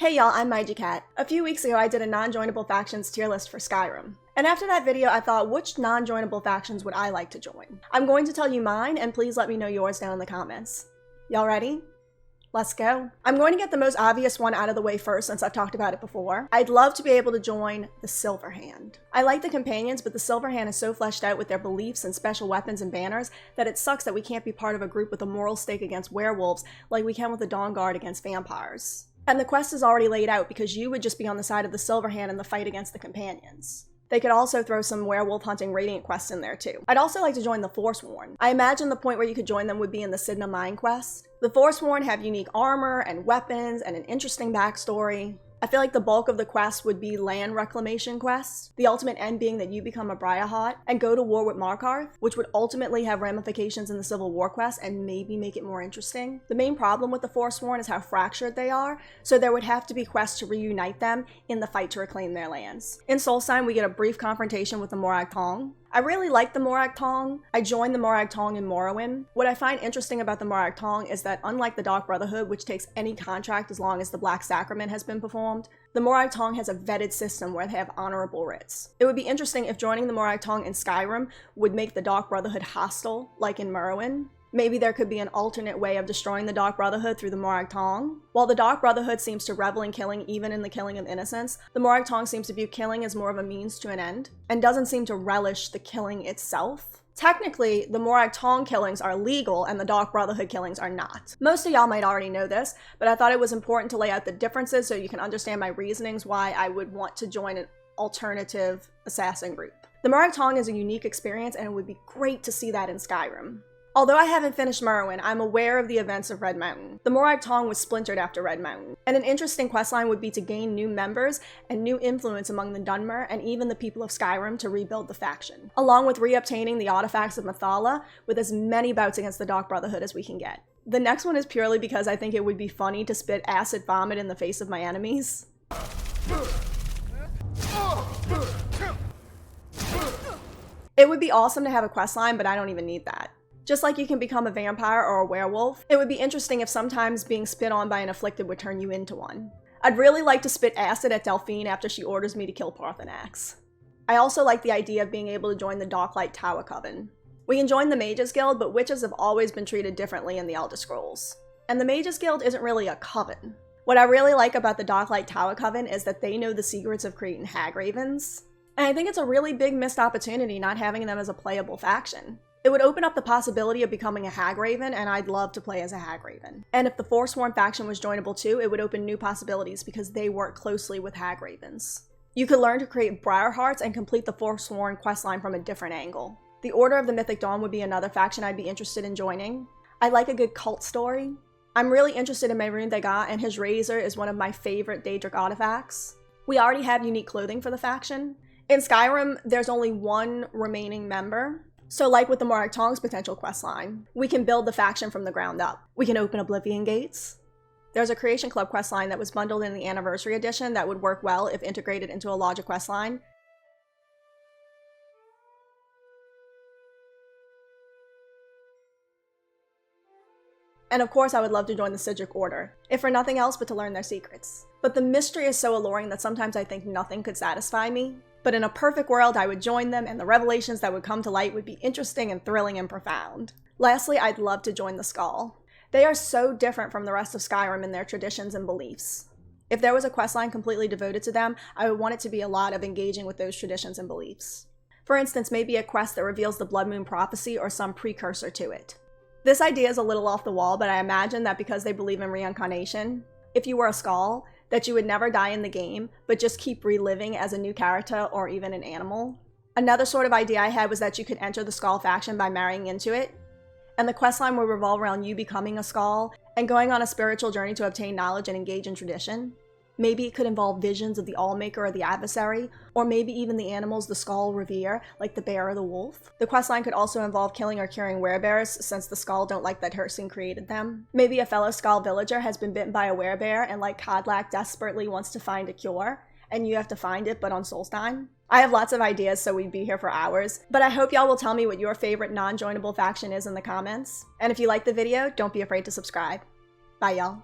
Hey y'all, I'm Mythic. A few weeks ago I did a non-joinable factions tier list for Skyrim. And after that video I thought, which non-joinable factions would I like to join? I'm going to tell you mine, and please let me know yours down in the comments. Y'all ready? Let's go. I'm going to get the most obvious one out of the way first since I've talked about it before. I'd love to be able to join the Silverhand. I like the companions, but the Silverhand is so fleshed out with their beliefs and special weapons and banners that it sucks that we can't be part of a group with a moral stake against werewolves like we can with the Dawnguard against vampires. And the quest is already laid out because you would just be on the side of the Silverhand in the fight against the companions. They could also throw some werewolf hunting radiant quests in there too. I'd also like to join the Forsworn. I imagine the point where you could join them would be in the Cidhna Mine quest. The Forsworn have unique armor and weapons and an interesting backstory. I feel like the bulk of the quest would be land reclamation quests, the ultimate end being that you become a Briarheart and go to war with Markarth, which would ultimately have ramifications in the Civil War quest and maybe make it more interesting. The main problem with the Forsworn is how fractured they are, so there would have to be quests to reunite them in the fight to reclaim their lands. In Solstheim, we get a brief confrontation with the Morag Tong. I really like the Morak Tong. I joined the Morag Tong in Morrowind. What I find interesting about the Morag Tong is that unlike the Dark Brotherhood, which takes any contract as long as the Black Sacrament has been performed, the Morag Tong has a vetted system where they have honorable writs. It would be interesting if joining the Morag Tong in Skyrim would make the Dark Brotherhood hostile, like in Morrowind. Maybe there could be an alternate way of destroying the Dark Brotherhood through the Morag Tong. While the Dark Brotherhood seems to revel in killing even in the killing of innocents, the Morag Tong seems to view killing as more of a means to an end, and doesn't seem to relish the killing itself. Technically, the Morag Tong killings are legal and the Dark Brotherhood killings are not. Most of y'all might already know this, but I thought it was important to lay out the differences so you can understand my reasonings why I would want to join an alternative assassin group. The Morag Tong is a unique experience and it would be great to see that in Skyrim. Although I haven't finished Morrowind, I'm aware of the events of Red Mountain. The Morag Tong was splintered after Red Mountain, and an interesting questline would be to gain new members and new influence among the Dunmer and even the people of Skyrim to rebuild the faction, along with re-obtaining the artifacts of Mythala with as many bouts against the Dark Brotherhood as we can get. The next one is purely because I think it would be funny to spit acid vomit in the face of my enemies. It would be awesome to have a questline, but I don't even need that. Just like you can become a vampire or a werewolf, it would be interesting if sometimes being spit on by an Afflicted would turn you into one. I'd really like to spit acid at Delphine after she orders me to kill Paarthurnax. I also like the idea of being able to join the Darklight Tower Coven. We can join the Mages Guild, but witches have always been treated differently in the Elder Scrolls. And the Mages Guild isn't really a coven. What I really like about the Darklight Tower Coven is that they know the secrets of creating hag ravens. And I think it's a really big missed opportunity not having them as a playable faction. It would open up the possibility of becoming a hag raven, and I'd love to play as a hag raven. And if the Forsworn faction was joinable too, it would open new possibilities because they work closely with hag ravens. You could learn to create Briarhearts and complete the Forsworn questline from a different angle. The Order of the Mythic Dawn would be another faction I'd be interested in joining. I like a good cult story. I'm really interested in Mehrunes Dagon, and his razor is one of my favorite Daedric artifacts. We already have unique clothing for the faction. In Skyrim, there's only one remaining member. So like with the Morag Tong's potential questline, we can build the faction from the ground up. We can open Oblivion Gates. There's a Creation Club questline that was bundled in the Anniversary Edition that would work well if integrated into a larger questline. And of course I would love to join the Psijic Order, if for nothing else but to learn their secrets. But the mystery is so alluring that sometimes I think nothing could satisfy me. But in a perfect world, I would join them and the revelations that would come to light would be interesting and thrilling and profound. Lastly, I'd love to join the Skaal. They are so different from the rest of Skyrim in their traditions and beliefs. If there was a questline completely devoted to them, I would want it to be a lot of engaging with those traditions and beliefs. For instance, maybe a quest that reveals the Blood Moon Prophecy or some precursor to it. This idea is a little off the wall, but I imagine that because they believe in reincarnation, if you were a Skaal, that you would never die in the game, but just keep reliving as a new character or even an animal. Another sort of idea I had was that you could enter the Skaal faction by marrying into it, and the questline would revolve around you becoming a Skaal and going on a spiritual journey to obtain knowledge and engage in tradition. Maybe it could involve visions of the Allmaker or the Adversary, or maybe even the animals the Skaal revere, like the bear or the wolf. The questline could also involve killing or curing werebears, since the Skaal don't like that Hircine created them. Maybe a fellow Skaal villager has been bitten by a werebear and like Kodlak desperately wants to find a cure, and you have to find it but on Solstheim. I have lots of ideas, so we'd be here for hours, but I hope y'all will tell me what your favorite non-joinable faction is in the comments. And if you liked the video, don't be afraid to subscribe. Bye y'all.